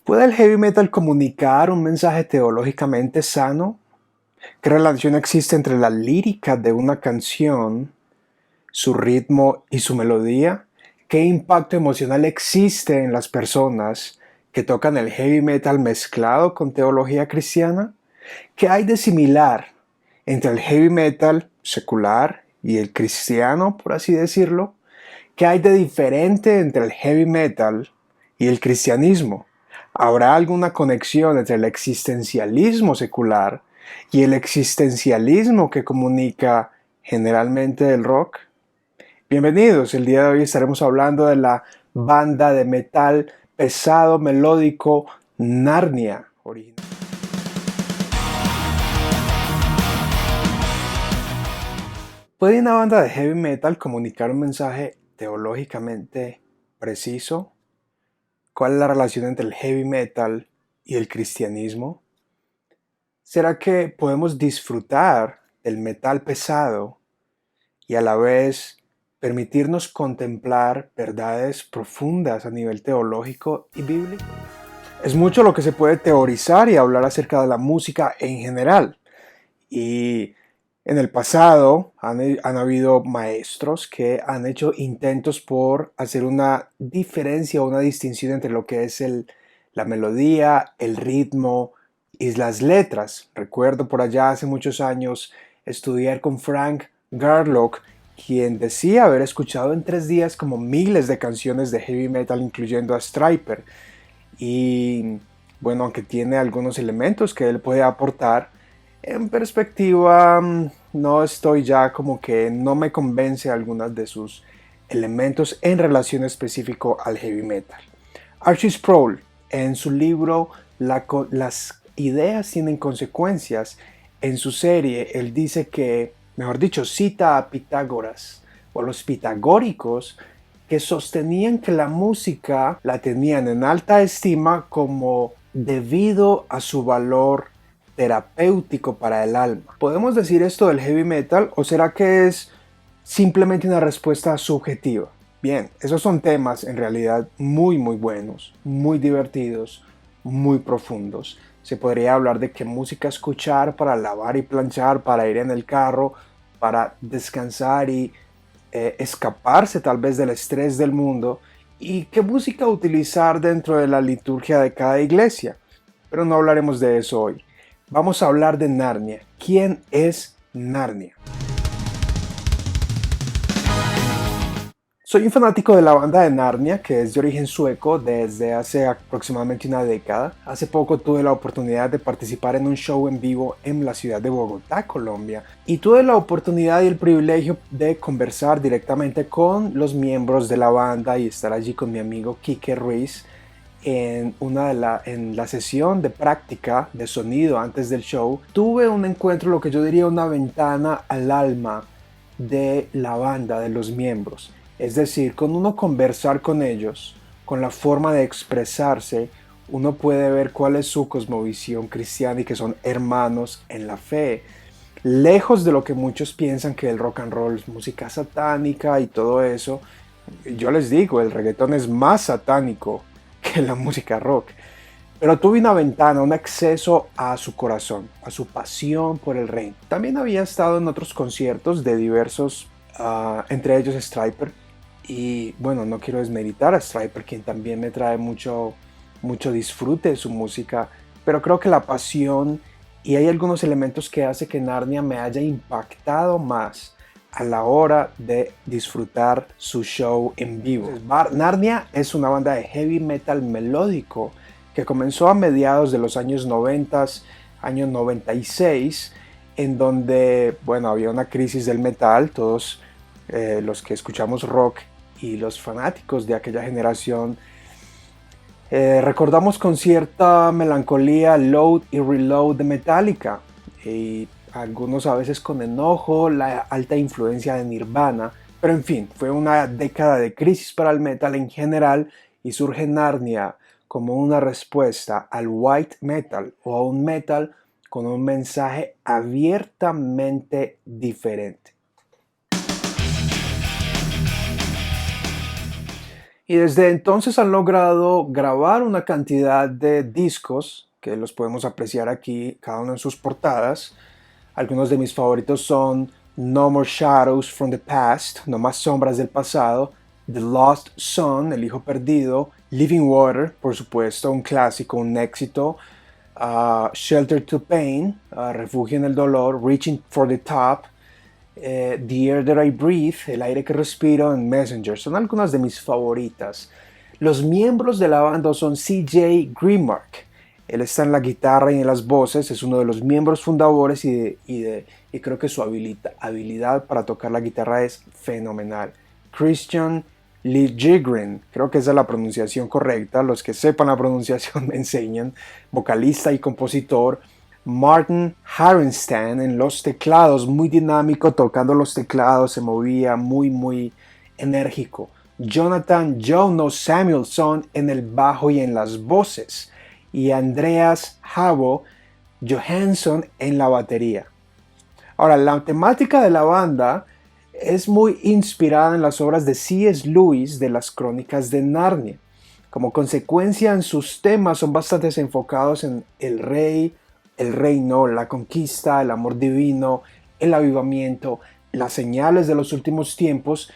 ¿Puede el heavy metal comunicar un mensaje teológicamente sano? ¿Qué relación existe entre la lírica de una canción, su ritmo y su melodía? ¿Qué impacto emocional existe en las personas que tocan el heavy metal mezclado con teología cristiana? ¿Qué hay de similar entre el heavy metal secular y el cristiano, por así decirlo? ¿Qué hay de diferente entre el heavy metal y el cristianismo? ¿Habrá alguna conexión entre el existencialismo secular y el existencialismo que comunica generalmente el rock? Bienvenidos, el día de hoy estaremos hablando de la banda de metal pesado melódico Narnia. ¿Puede una banda de heavy metal comunicar un mensaje teológicamente preciso? ¿Cuál es la relación entre el heavy metal y el cristianismo? ¿Será que podemos disfrutar del metal pesado y a la vez permitirnos contemplar verdades profundas a nivel teológico y bíblico? Es mucho lo que se puede teorizar y hablar acerca de la música en general. Y en el pasado han habido maestros que han hecho intentos por hacer una diferencia o una distinción entre lo que es la melodía, el ritmo y las letras. Recuerdo por allá hace muchos años estudiar con Frank Garlock, quien decía haber escuchado en 3 días como miles de canciones de heavy metal, incluyendo a Stryper. Y bueno, aunque tiene algunos elementos que él puede aportar, en perspectiva no estoy ya como que no me convence algunas de sus elementos en relación específico al heavy metal. Archie Sproul, en su libro Las ideas tienen consecuencias, en su serie, él dice que, mejor dicho, cita a Pitágoras o a los pitagóricos que sostenían que la música la tenían en alta estima como debido a su valor terapéutico para el alma. ¿Podemos decir esto del heavy metal o será que es simplemente una respuesta subjetiva? Bien, esos son temas en realidad muy buenos, muy divertidos, muy profundos. Se podría hablar de qué música escuchar para lavar y planchar, para ir en el carro, para descansar y escaparse tal vez del estrés del mundo, y qué música utilizar dentro de la liturgia de cada iglesia. Pero no hablaremos de eso hoy. Vamos a hablar de Narnia. ¿Quién es Narnia? Soy un fanático de la banda de Narnia, que es de origen sueco desde hace aproximadamente una década. Hace poco tuve la oportunidad de participar en un show en vivo en la ciudad de Bogotá, Colombia, y tuve la oportunidad y el privilegio de conversar directamente con los miembros de la banda y estar allí con mi amigo Quique Ruiz en la sesión de práctica de sonido antes del show. Tuve un encuentro, lo que yo diría una ventana al alma de la banda, de los miembros. Es decir, con uno conversar con ellos, con la forma de expresarse, uno puede ver cuál es su cosmovisión cristiana y que son hermanos en la fe. Lejos de lo que muchos piensan que el rock and roll es música satánica y todo eso, yo les digo, el reggaetón es más satánico que la música rock. Pero tuve una ventana, un acceso a su corazón, a su pasión por el reino. También había estado en otros conciertos de diversos, entre ellos Stryper. Y bueno, no quiero desmeritar a Stryper, quien también me trae mucho disfrute de su música. Pero creo que la pasión y hay algunos elementos que hace que Narnia me haya impactado más a la hora de disfrutar su show en vivo. Narnia es una banda de heavy metal melódico que comenzó a mediados de los años 90, año 96, en donde, bueno, había una crisis del metal. Todos los que escuchamos rock y los fanáticos de aquella generación recordamos con cierta melancolía Load y Reload de Metallica, y algunos a veces con enojo la alta influencia de Nirvana. Pero en fin, fue una década de crisis para el metal en general y surge Narnia como una respuesta al white metal o a un metal con un mensaje abiertamente diferente. Y desde entonces han logrado grabar una cantidad de discos que los podemos apreciar aquí, cada uno en sus portadas. Algunos de mis favoritos son No More Shadows from the Past, No Más Sombras del Pasado, The Lost Son, El Hijo Perdido, Living Water, por supuesto, un clásico, un éxito, Shelter to Pain, Refugio en el Dolor, Reaching for the Top, The Air That I Breathe, El aire que respiro, en Messenger. Son algunas de mis favoritas. Los miembros de la banda son CJ Grimark. Él está en la guitarra y en las voces, es uno de los miembros fundadores y creo que su habilidad para tocar la guitarra es fenomenal. Christian Liljegren, creo que esa es la pronunciación correcta, los que sepan la pronunciación me enseñan, vocalista y compositor. Martin Harenstan en los teclados, muy dinámico, tocando los teclados, se movía muy enérgico. Jonathan Jono Samuelson en el bajo y en las voces. Y Andreas Habo Johansson en la batería. Ahora, la temática de la banda es muy inspirada en las obras de C.S. Lewis de las Crónicas de Narnia. Como consecuencia, en sus temas son bastante enfocados en el rey, el reino, la conquista, el amor divino, el avivamiento, las señales de los últimos tiempos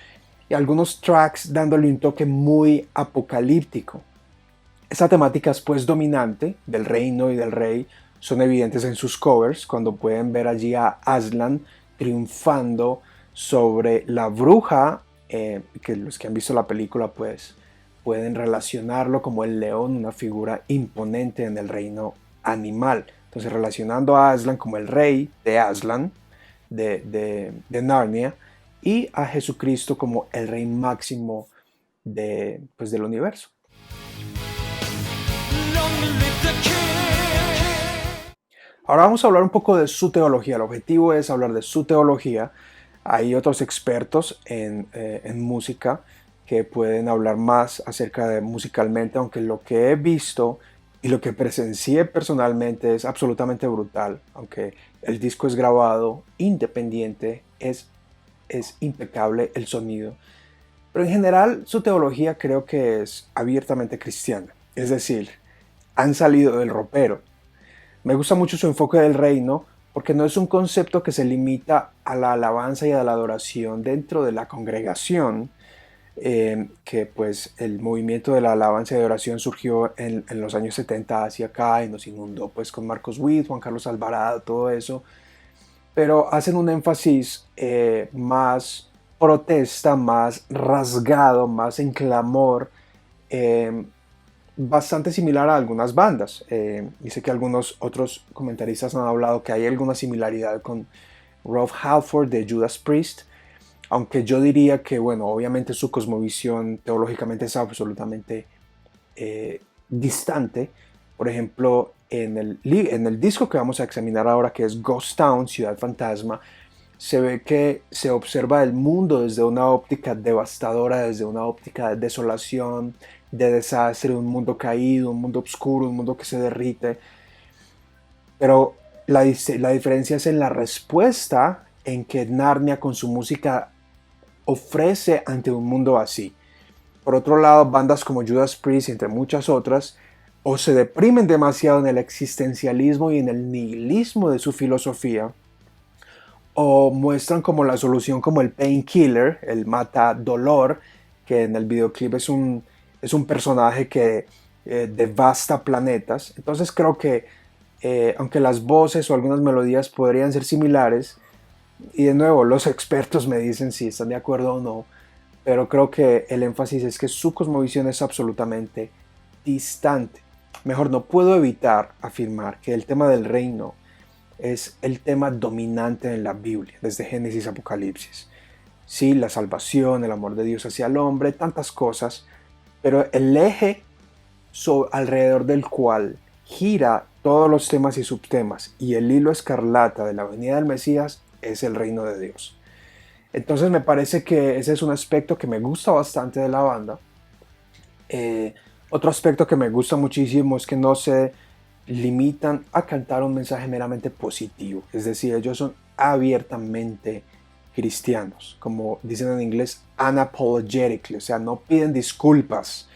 y algunos tracks dándole un toque muy apocalíptico. Esta temática es pues dominante del reino y del rey, son evidentes en sus covers cuando pueden ver allí a Aslan triunfando sobre la bruja, que los que han visto la película pues pueden relacionarlo como el león, una figura imponente en el reino animal. Entonces relacionando a Aslan como el rey de Aslan, de Narnia, y a Jesucristo como el rey máximo pues, del universo. Ahora vamos a hablar un poco de su teología. El objetivo es hablar de su teología. Hay otros expertos en música que pueden hablar más acerca de musicalmente, aunque lo que he visto y lo que presencié personalmente es absolutamente brutal. Aunque el disco es grabado independiente, es impecable el sonido. Pero en general su teología creo que es abiertamente cristiana. Es decir, han salido del ropero. Me gusta mucho su enfoque del reino porque no es un concepto que se limita a la alabanza y a la adoración dentro de la congregación, que pues el movimiento de la alabanza y adoración surgió en los años 70 hacia acá y nos inundó pues con Marcos Witt, Juan Carlos Alvarado, todo eso, pero hacen un énfasis más protesta, más rasgado, más en clamor, eh, bastante similar a algunas bandas. Y sé que algunos otros comentaristas han hablado que hay alguna similaridad con Rob Halford de Judas Priest, aunque yo diría que, bueno, obviamente su cosmovisión teológicamente es absolutamente distante. Por ejemplo, en el disco que vamos a examinar ahora, que es Ghost Town, Ciudad Fantasma, se ve que se observa el mundo desde una óptica devastadora, desde una óptica de desolación, de desastre, un mundo caído, un mundo oscuro, un mundo que se derrite. Pero la diferencia es en la respuesta en que Narnia con su música ofrece ante un mundo así. Por otro lado, bandas como Judas Priest y entre muchas otras, o se deprimen demasiado en el existencialismo y en el nihilismo de su filosofía, o muestran como la solución como el painkiller, el mata dolor, que en el videoclip es un personaje que devasta planetas. Entonces creo que aunque las voces o algunas melodías podrían ser similares, y de nuevo los expertos me dicen si están de acuerdo o no, pero creo que el énfasis es que su cosmovisión es absolutamente distante. Mejor, no puedo evitar afirmar que el tema del reino es el tema dominante en la Biblia, desde Génesis a Apocalipsis. Sí, la salvación, el amor de Dios hacia el hombre, tantas cosas, pero el eje alrededor del cual gira todos los temas y subtemas y el hilo escarlata de la venida del Mesías es el reino de Dios. Entonces me parece que ese es un aspecto que me gusta bastante de la banda. Otro aspecto que me gusta muchísimo es que no se limitan a cantar un mensaje meramente positivo. Es decir, ellos son abiertamente cristianos, como dicen en inglés, unapologetically, o sea, no piden disculpas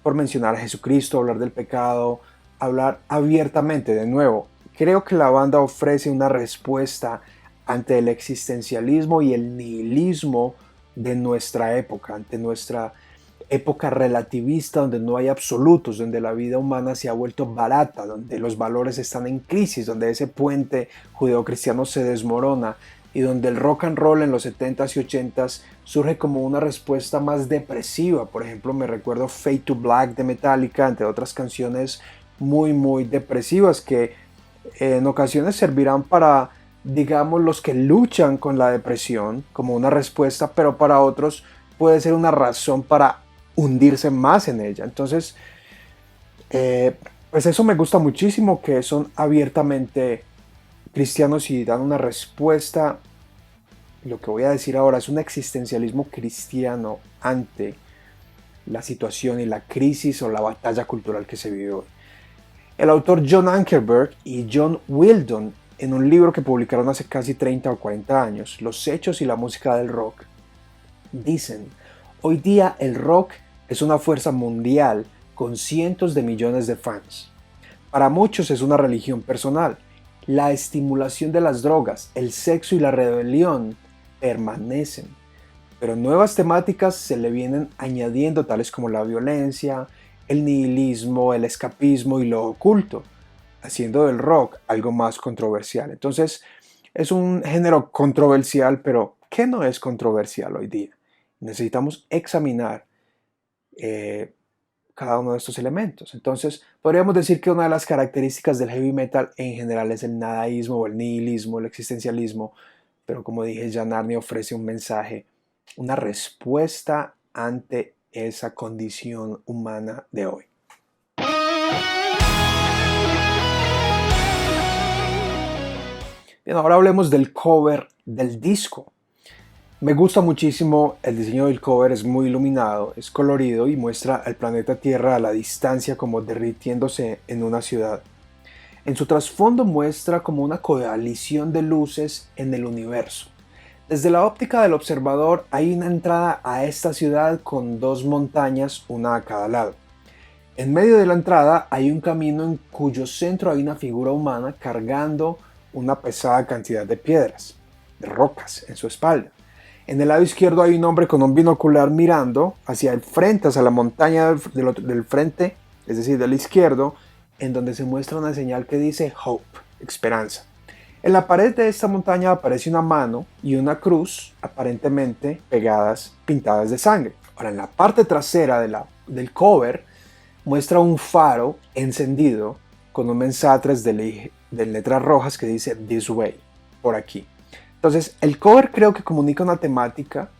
por mencionar a Jesucristo, hablar del pecado, hablar abiertamente. De nuevo, creo que la banda ofrece una respuesta ante el existencialismo y el nihilismo de nuestra época, ante nuestra época relativista, donde no hay absolutos, donde la vida humana se ha vuelto barata, donde los valores están en crisis, donde ese puente judeocristiano se desmorona y donde el rock and roll en los 70s y 80s surge como una respuesta más depresiva. Por ejemplo, me recuerdo Fade to Black de Metallica, entre otras canciones muy depresivas que en ocasiones servirán para, digamos, los que luchan con la depresión como una respuesta, pero para otros puede ser una razón para hundirse más en ella. Entonces, pues eso me gusta muchísimo, que son abiertamente cristianos y dan una respuesta. Lo que voy a decir ahora es un existencialismo cristiano ante la situación y la crisis o la batalla cultural que se vive hoy. El autor John Ankerberg y John Wildon, en un libro que publicaron hace casi 30 o 40 años, Los hechos y la música del rock, dicen: hoy día el rock es una fuerza mundial con cientos de millones de fans. Para muchos es una religión personal. La estimulación de las drogas, el sexo y la rebelión permanecen, pero nuevas temáticas se le vienen añadiendo, tales como la violencia, el nihilismo, el escapismo y lo oculto, haciendo del rock algo más controversial. Entonces, es un género controversial, pero ¿qué no es controversial hoy día? Necesitamos examinar cada uno de estos elementos. Entonces, podríamos decir que una de las características del heavy metal en general es el nadaísmo o el nihilismo, el existencialismo, pero como dije, Jan Arne ofrece un mensaje, una respuesta ante esa condición humana de hoy. Bien, ahora hablemos del cover del disco. Me gusta muchísimo el diseño del cover, es muy iluminado, es colorido y muestra al planeta Tierra a la distancia como derritiéndose en una ciudad. En su trasfondo muestra como una coalición de luces en el universo. Desde la óptica del observador hay una entrada a esta ciudad con dos montañas, una a cada lado. En medio de la entrada hay un camino en cuyo centro hay una figura humana cargando una pesada cantidad de piedras, de rocas en su espalda. En el lado izquierdo hay un hombre con un binocular mirando hacia el frente, hacia la montaña del frente, es decir, del izquierdo, en donde se muestra una señal que dice Hope, esperanza. En la pared de esta montaña aparece una mano y una cruz, aparentemente pintadas de sangre. Ahora, en la parte trasera del cover muestra un faro encendido con un mensaje de letras rojas que dice This Way, por aquí. Entonces, el cover creo que comunica una temática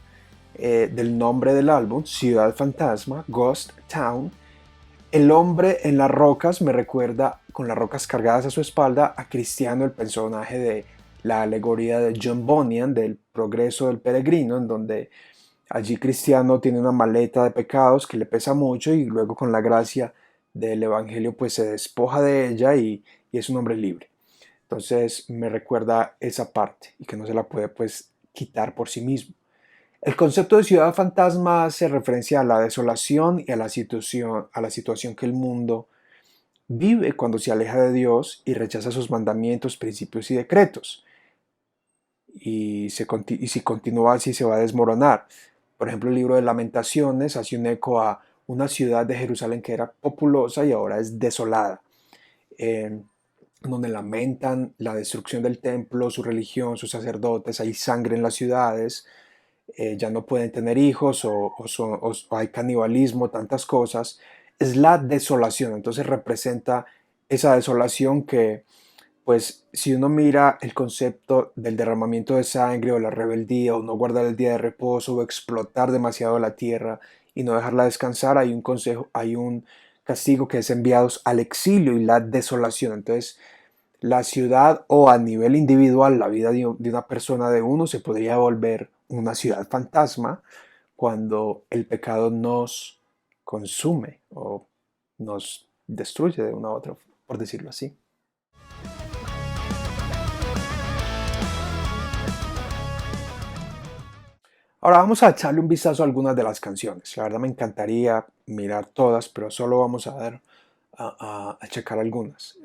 del nombre del álbum, Ciudad Fantasma, Ghost Town. El hombre en las rocas me recuerda, con las rocas cargadas a su espalda, a Cristiano, el personaje de la alegoría de John Bunyan, del Progreso del Peregrino, en donde allí Cristiano tiene una maleta de pecados que le pesa mucho y luego con la gracia del Evangelio pues se despoja de ella y es un hombre libre. Entonces me recuerda esa parte y que no se la puede pues quitar por sí mismo. El concepto de ciudad fantasma hace referencia a la desolación y a la situación que el mundo vive cuando se aleja de Dios y rechaza sus mandamientos, principios y decretos. Y si continúa así se va a desmoronar. Por ejemplo, el libro de Lamentaciones hace un eco a una ciudad de Jerusalén que era populosa y ahora es desolada. Donde lamentan la destrucción del templo, su religión, sus sacerdotes, hay sangre en las ciudades, ya no pueden tener hijos o hay canibalismo, tantas cosas. Es la desolación, entonces representa esa desolación que, pues, si uno mira el concepto del derramamiento de sangre o la rebeldía o no guardar el día de reposo o explotar demasiado la tierra y no dejarla descansar, hay un castigo que es enviados al exilio y la desolación. Entonces, la ciudad o a nivel individual, la vida de una persona, de uno, se podría volver una ciudad fantasma cuando el pecado nos consume o nos destruye de una u otra, por decirlo así. Ahora vamos a echarle un vistazo a algunas de las canciones. La verdad me encantaría mirar todas, pero solo vamos a dar a checar algunas.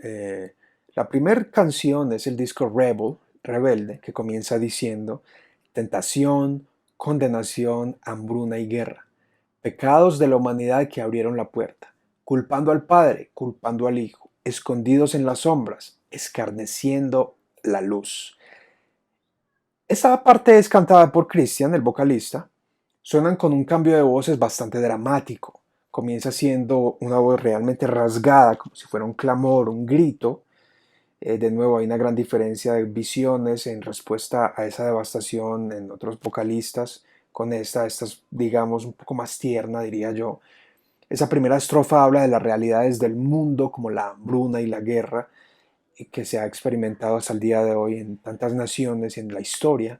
La primera canción es el disco Rebel, Rebelde, que comienza diciendo tentación, condenación, hambruna y guerra. Pecados de la humanidad que abrieron la puerta, culpando al Padre, culpando al Hijo, escondidos en las sombras, escarneciendo la luz. Esta parte es cantada por Christian, el vocalista. Suenan con un cambio de voces bastante dramático. Comienza siendo una voz realmente rasgada, como si fuera un clamor, un grito. De nuevo, hay una gran diferencia de visiones en respuesta a esa devastación en otros vocalistas. Con esta es, digamos, un poco más tierna, diría yo. Esa primera estrofa habla de las realidades del mundo, como la hambruna y la guerra, que se ha experimentado hasta el día de hoy en tantas naciones y en la historia.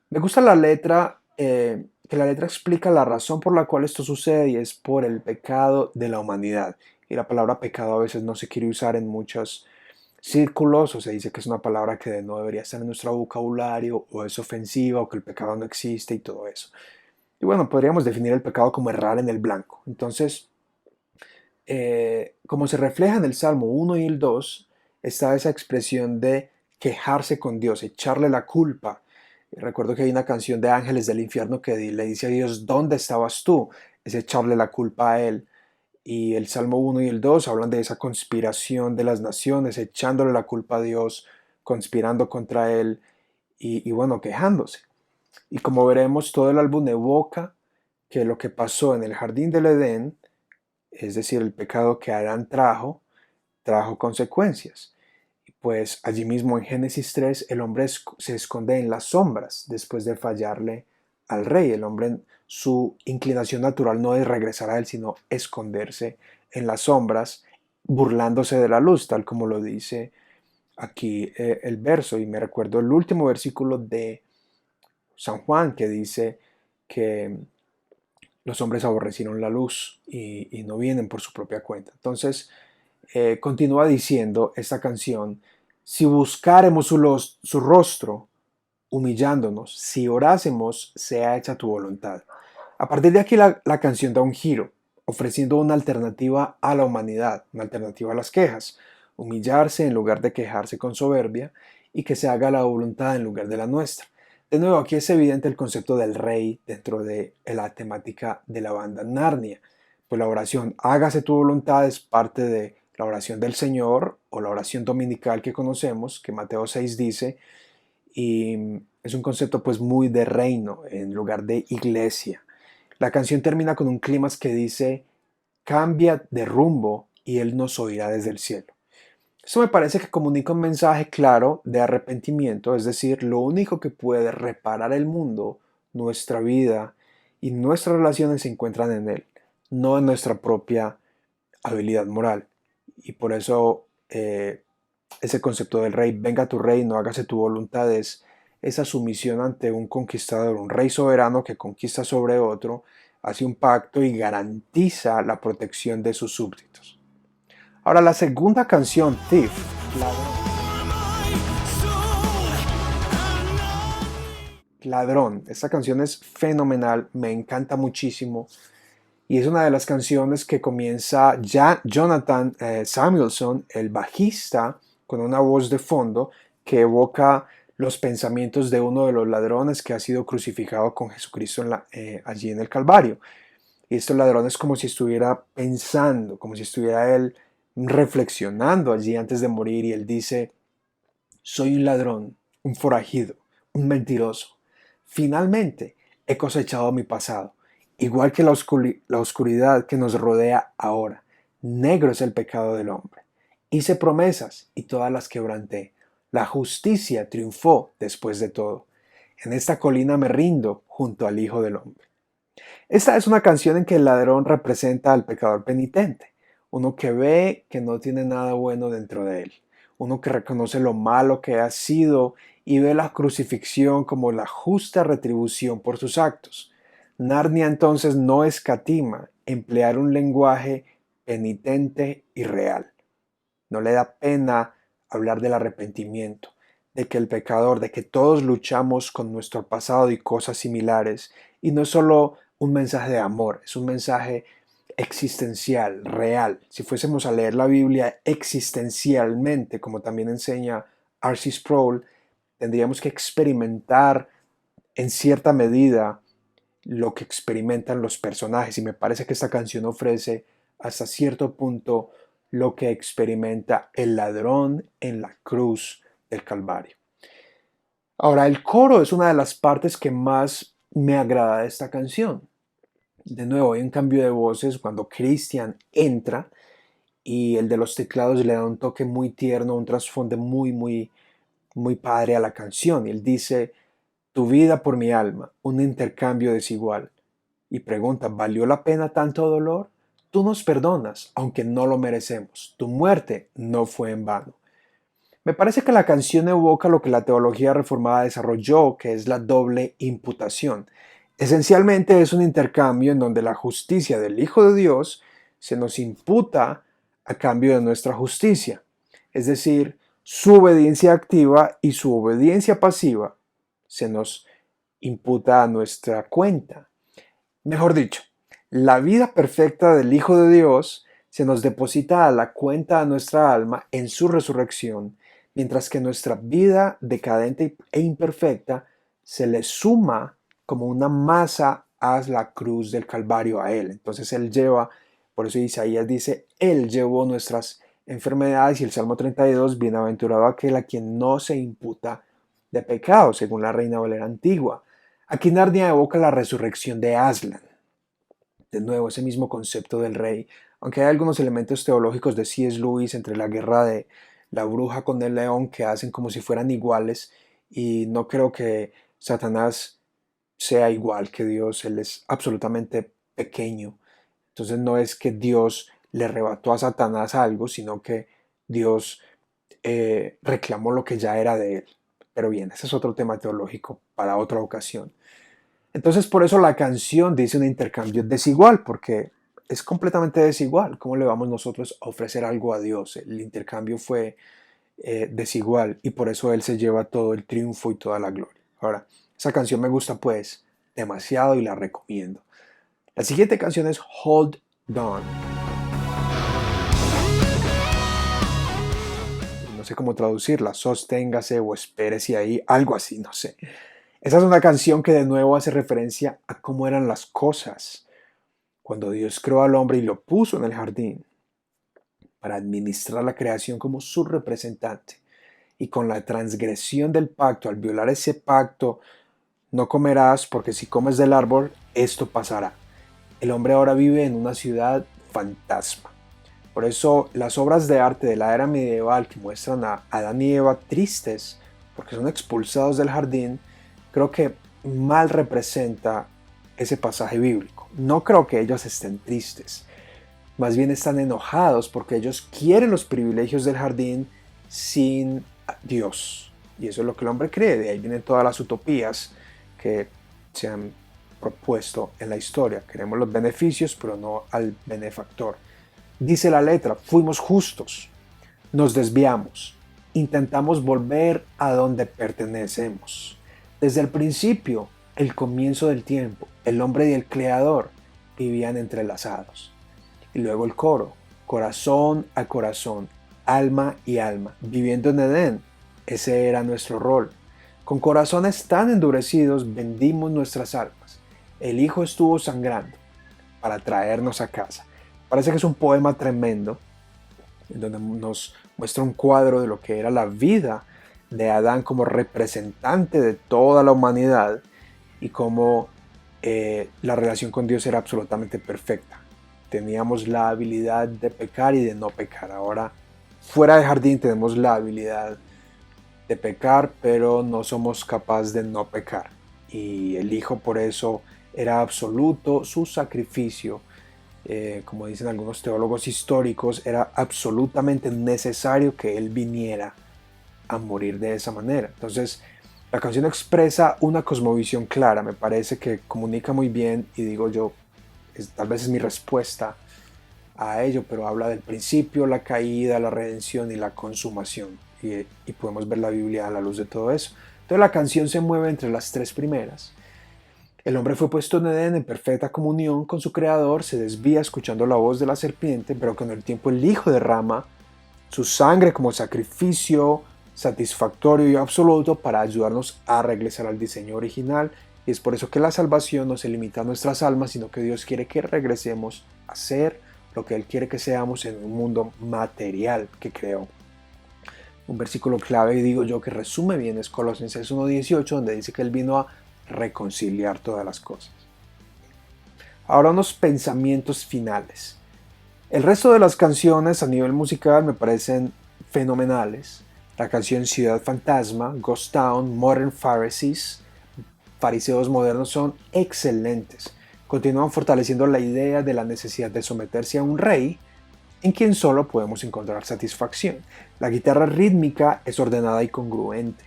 Me gusta la letra, que la letra explica la razón por la cual esto sucede y es por el pecado de la humanidad. Y la palabra pecado a veces no se quiere usar en muchos círculos, o se dice que es una palabra que no debería estar en nuestro vocabulario, o es ofensiva, o que el pecado no existe y todo eso. Y bueno, podríamos definir el pecado como errar en el blanco. Entonces, como se refleja en el Salmo 1 y el 2, está esa expresión de quejarse con Dios, echarle la culpa. Recuerdo que hay una canción de Ángeles del Infierno que le dice a Dios, ¿dónde estabas tú? Es echarle la culpa a Él. Y el Salmo 1 y el 2 hablan de esa conspiración de las naciones, echándole la culpa a Dios, conspirando contra Él y bueno, quejándose. Y como veremos, todo el álbum evoca que lo que pasó en el jardín del Edén, es decir, el pecado que Adán trajo consecuencias. Pues allí mismo en Génesis 3 el hombre se esconde en las sombras después de fallarle al rey. El hombre, su inclinación natural no es regresar a él, sino esconderse en las sombras, burlándose de la luz, tal como lo dice aquí el verso. Y me recuerdo el último versículo de San Juan que dice que los hombres aborrecieron la luz y no vienen por su propia cuenta. Entonces, continúa diciendo esta canción, si buscáremos su rostro, humillándonos, si orásemos, sea hecha tu voluntad. A partir de aquí la canción da un giro, ofreciendo una alternativa a la humanidad, una alternativa a las quejas, humillarse en lugar de quejarse con soberbia y que se haga la voluntad en lugar de la nuestra. De nuevo, aquí es evidente el concepto del rey dentro de la temática de la banda Narnia. Pues la oración hágase tu voluntad es parte de la oración del Señor o la oración dominical que conocemos, que Mateo 6 dice, y es un concepto pues muy de reino en lugar de iglesia. La canción termina con un clímax que dice, cambia de rumbo y Él nos oirá desde el cielo. Eso me parece que comunica un mensaje claro de arrepentimiento, es decir, lo único que puede reparar el mundo, nuestra vida y nuestras relaciones se encuentran en Él, no en nuestra propia habilidad moral. Y por eso ese concepto del rey, venga tu reino, hágase tu voluntad, es esa sumisión ante un conquistador, un rey soberano que conquista sobre otro, hace un pacto y garantiza la protección de sus súbditos. Ahora la segunda canción, Thief, Ladrón. Esta canción es fenomenal, me encanta muchísimo y es una de las canciones que comienza ya Jonathan Samuelson, el bajista, con una voz de fondo que evoca los pensamientos de uno de los ladrones que ha sido crucificado con Jesucristo allí en el Calvario. Y estos ladrones como si estuviera pensando, como si estuviera él reflexionando allí antes de morir y él dice, soy un ladrón, un forajido, un mentiroso. Finalmente he cosechado mi pasado, igual que la oscuridad que nos rodea ahora. Negro es el pecado del hombre. Hice promesas y todas las quebranté. La justicia triunfó después de todo. En esta colina me rindo junto al Hijo del Hombre. Esta es una canción en que el ladrón representa al pecador penitente, uno que ve que no tiene nada bueno dentro de él, uno que reconoce lo malo que ha sido y ve la crucifixión como la justa retribución por sus actos. Narnia entonces no escatima emplear un lenguaje penitente y real. No le da pena hablar del arrepentimiento, de que el pecador, de que todos luchamos con nuestro pasado y cosas similares. Y no es solo un mensaje de amor, es un mensaje existencial, real. Si fuésemos a leer la Biblia existencialmente, como también enseña R.C. Sproul, tendríamos que experimentar en cierta medida lo que experimentan los personajes. Y me parece que esta canción ofrece hasta cierto punto lo que experimenta el ladrón en la cruz del Calvario. Ahora, el coro es una de las partes que más me agrada de esta canción. De nuevo, hay un cambio de voces cuando Christian entra y el de los teclados le da un toque muy tierno, un trasfondo muy padre a la canción. Y él dice, tu vida por mi alma, un intercambio desigual. Y pregunta, ¿valió la pena tanto dolor? Tú nos perdonas, aunque no lo merecemos. Tu muerte no fue en vano. Me parece que la canción evoca lo que la teología reformada desarrolló, que es la doble imputación. Esencialmente es un intercambio en donde la justicia del Hijo de Dios se nos imputa a cambio de nuestra justicia. Es decir, su obediencia activa y su obediencia pasiva se nos imputa a nuestra cuenta. Mejor dicho, la vida perfecta del Hijo de Dios se nos deposita a la cuenta de nuestra alma en su resurrección, mientras que nuestra vida decadente e imperfecta se le suma como una masa a la cruz del Calvario a Él. Entonces Él lleva, por eso Isaías dice, Él llevó nuestras enfermedades, y el Salmo 32, bienaventurado aquel a quien no se imputa de pecado, según la Reina Valera antigua. Aquí Narnia evoca la resurrección de Aslan. De nuevo, ese mismo concepto del rey, aunque hay algunos elementos teológicos de C.S. Lewis entre la guerra de la bruja con el león que hacen como si fueran iguales, y no creo que Satanás sea igual que Dios. Él es absolutamente pequeño. Entonces no es que Dios le arrebató a Satanás algo, sino que Dios reclamó lo que ya era de él. Pero bien, ese es otro tema teológico para otra ocasión. Entonces por eso la canción dice un intercambio desigual, porque es completamente desigual. ¿Cómo le vamos nosotros a ofrecer algo a Dios? El intercambio fue desigual, y por eso Él se lleva todo el triunfo y toda la gloria. Ahora, esa canción me gusta pues demasiado y la recomiendo. La siguiente canción es Hold On. No sé cómo traducirla, sosténgase o espérese ahí, algo así, no sé. Esa es una canción que de nuevo hace referencia a cómo eran las cosas cuando Dios creó al hombre y lo puso en el jardín para administrar la creación como su representante. Y con la transgresión del pacto, al violar ese pacto, no comerás porque si comes del árbol, esto pasará. El hombre ahora vive en una ciudad fantasma. Por eso las obras de arte de la era medieval que muestran a Adán y Eva tristes porque son expulsados del jardín, creo que mal representa ese pasaje bíblico. No creo que ellos estén tristes, más bien están enojados porque ellos quieren los privilegios del jardín sin Dios. Y eso es lo que el hombre cree. De ahí vienen todas las utopías que se han propuesto en la historia. Queremos los beneficios, pero no al benefactor. Dice la letra, fuimos justos, nos desviamos, intentamos volver a donde pertenecemos. Desde el principio, el comienzo del tiempo, el hombre y el creador vivían entrelazados. Y luego el coro, corazón a corazón, alma y alma, viviendo en Edén. Ese era nuestro rol. Con corazones tan endurecidos vendimos nuestras almas. El Hijo estuvo sangrando para traernos a casa. Parece que es un poema tremendo, en donde nos muestra un cuadro de lo que era la vida de Adán como representante de toda la humanidad, y cómo la relación con Dios era absolutamente perfecta. Teníamos la habilidad de pecar y de no pecar. Ahora, fuera del jardín tenemos la habilidad de pecar, pero no somos capaces de no pecar. Y el Hijo por eso era absoluto, su sacrificio, como dicen algunos teólogos históricos, era absolutamente necesario que Él viniera a morir de esa manera. Entonces, la canción expresa una cosmovisión clara, me parece que comunica muy bien, y digo yo, tal vez es mi respuesta a ello, pero habla del principio, la caída, la redención y la consumación. y podemos ver la Biblia a la luz de todo eso. Entonces la canción se mueve entre las tres primeras. El hombre fue puesto en Edén en perfecta comunión con su creador, se desvía escuchando la voz de la serpiente, pero con el tiempo el Hijo derrama su sangre como sacrificio satisfactorio y absoluto para ayudarnos a regresar al diseño original. Y es por eso que la salvación no se limita a nuestras almas, sino que Dios quiere que regresemos a ser lo que Él quiere que seamos en un mundo material que creó. Un versículo clave, y digo yo, que resume bien es Colosenses 1:18, donde dice que Él vino a reconciliar todas las cosas. Ahora unos pensamientos finales. El resto de las canciones a nivel musical me parecen fenomenales. La canción Ciudad Fantasma, Ghost Town, Modern Pharisees, Fariseos modernos son excelentes. Continúan fortaleciendo la idea de la necesidad de someterse a un rey en quien solo podemos encontrar satisfacción. La guitarra rítmica es ordenada y congruente.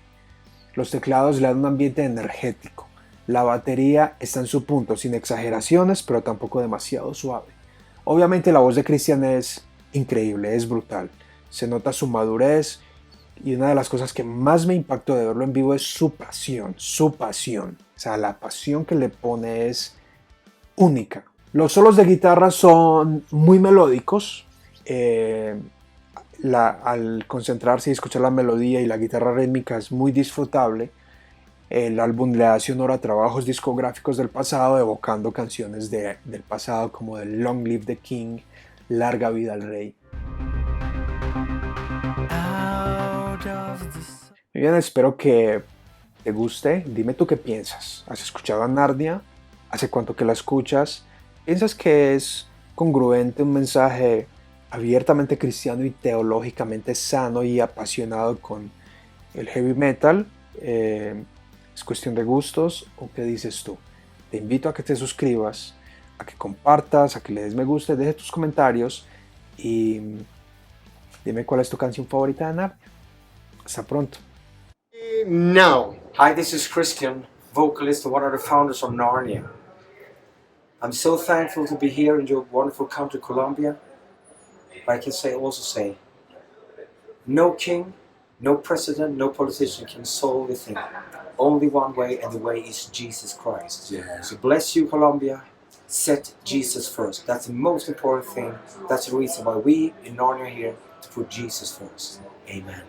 Los teclados le dan un ambiente energético. La batería está en su punto, sin exageraciones, pero tampoco demasiado suave. Obviamente la voz de Christian es increíble, es brutal. Se nota su madurez y una de las cosas que más me impactó de verlo en vivo es su pasión, su pasión. O sea, la pasión que le pone es única. Los solos de guitarra son muy melódicos. Al concentrarse y escuchar la melodía y la guitarra rítmica es muy disfrutable. El álbum le hace honor a trabajos discográficos del pasado, evocando canciones del pasado como el Long Live the King, Larga Vida al Rey. Muy bien, espero que te guste. Dime tú qué piensas. ¿Has escuchado a Narnia? ¿Hace cuánto que la escuchas? ¿Piensas que es congruente un mensaje abiertamente cristiano y teológicamente sano y apasionado con el heavy metal? ¿Es cuestión de gustos o qué dices tú? Te invito a que te suscribas, a que compartas, a que le des me gusta, dejes tus comentarios y dime cuál es tu canción favorita de Narnia. Hasta pronto. No. Hi, this is Christian, vocalist and one of the founders of Narnia. I'm so thankful to be here in your wonderful country, Colombia. But I can also say, no king, no president, no politician can solve the thing. Only one way, and the way is Jesus Christ. Yeah. So bless you, Colombia. Set Jesus first. That's the most important thing. That's the reason why we in Narnia are here, to put Jesus first. Amen.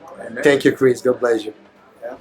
Thank you, Chris. God bless you. Yeah.